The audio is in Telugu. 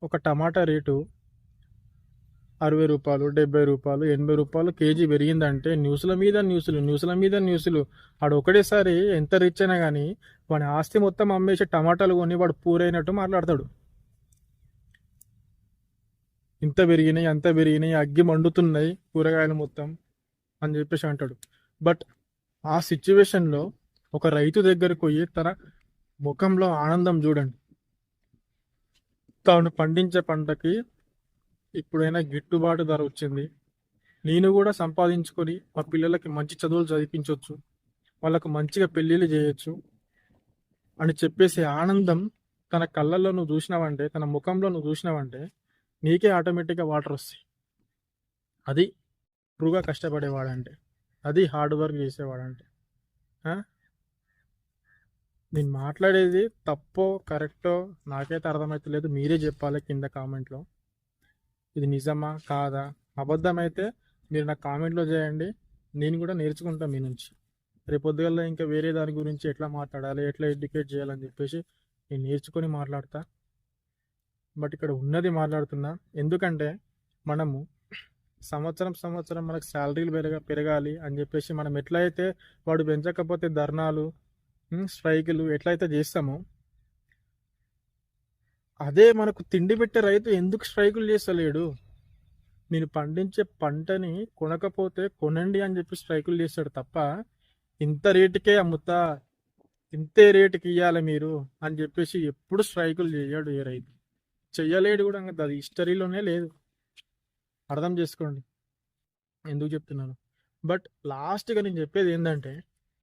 ఒక టమాటా రేటు రూ. 60, రూ. 70, రూ. 80 కేజీ పెరిగిందంటే న్యూస్ల మీద న్యూస్లు. వాడు ఒకటేసారి ఎంత రిచ్ అయినా కానీ వాడి ఆస్తి మొత్తం అమ్మేసి టమాటాలు కొని వాడు పూరైనట్టు మాట్లాడతాడు. ఇంత పెరిగినాయి అంత పెరిగినాయి, అగ్గి మండుతున్నాయి కూరగాయలు మొత్తం అని చెప్పేసి అంటాడు. బట్ ఆ సిచ్యువేషన్లో ఒక రైతు దగ్గరకు పోయి తన ముఖంలో ఆనందం చూడండి. తాను పండించే పంటకి ఇప్పుడైనా గిట్టుబాటు ధర వచ్చింది, నేను కూడా సంపాదించుకొని మా పిల్లలకి మంచి చదువులు చదివించవచ్చు, వాళ్ళకు మంచిగా పెళ్ళిళ్ళు చేయొచ్చు అని చెప్పేసి ఆనందం తన కళ్ళల్లో నువ్వు చూసినావంటే, తన ముఖంలో నువ్వు చూసినావంటే నీకే ఆటోమేటిక్గా వాటర్ వస్తాయి. అది ట్రూగా కష్టపడేవాడంటే, అది హార్డ్ వర్క్ చేసేవాడంటే. నేను మాట్లాడేది తప్పో కరెక్టో నాకైతే అర్థమవుతలేదు, మీరే చెప్పాలి కింద కామెంట్లో. ఇది నిజమా కాదా? అబద్ధమైతే మీరు నాకు కామెంట్లో చేయండి, నేను కూడా నేర్చుకుంటాను మీ నుంచి. రేపొద్దుగల్లా ఇంకా వేరే దాని గురించి ఎట్లా మాట్లాడాలి, ఎట్లా ఎడ్యుకేట్ చేయాలని చెప్పేసి నేను నేర్చుకొని మాట్లాడతా. బట్ ఇక్కడ ఉన్నది మాట్లాడుతున్నా, ఎందుకంటే మనము సంవత్సరం మనకు శాలరీలు పెరగాలి అని చెప్పేసి మనం ఎట్లయితే వాడు పెంచకపోతే ధర్నాలు స్ట్రైకులు ఎట్లయితే చేస్తామో, అదే మనకు తిండి పెట్టే రైతు ఎందుకు స్ట్రైకులు చేస్తలేడు? నేను పండించే పంటని కొనకపోతే కొనండి అని చెప్పి స్ట్రైకులు చేస్తాడు తప్ప, ఇంత రేటుకే అమ్ముతా, ఇంతే రేటుకి ఇవ్వాలి మీరు అని చెప్పేసి ఎప్పుడు స్ట్రైకులు చేయడు ఏ రైతు. చెయ్యలేడు కూడా, అది హిస్టరీలోనే లేదు. అర్థం చేసుకోండి ఎందుకు చెప్తున్నాను. బట్ లాస్ట్గా నేను చెప్పేది ఏంటంటే,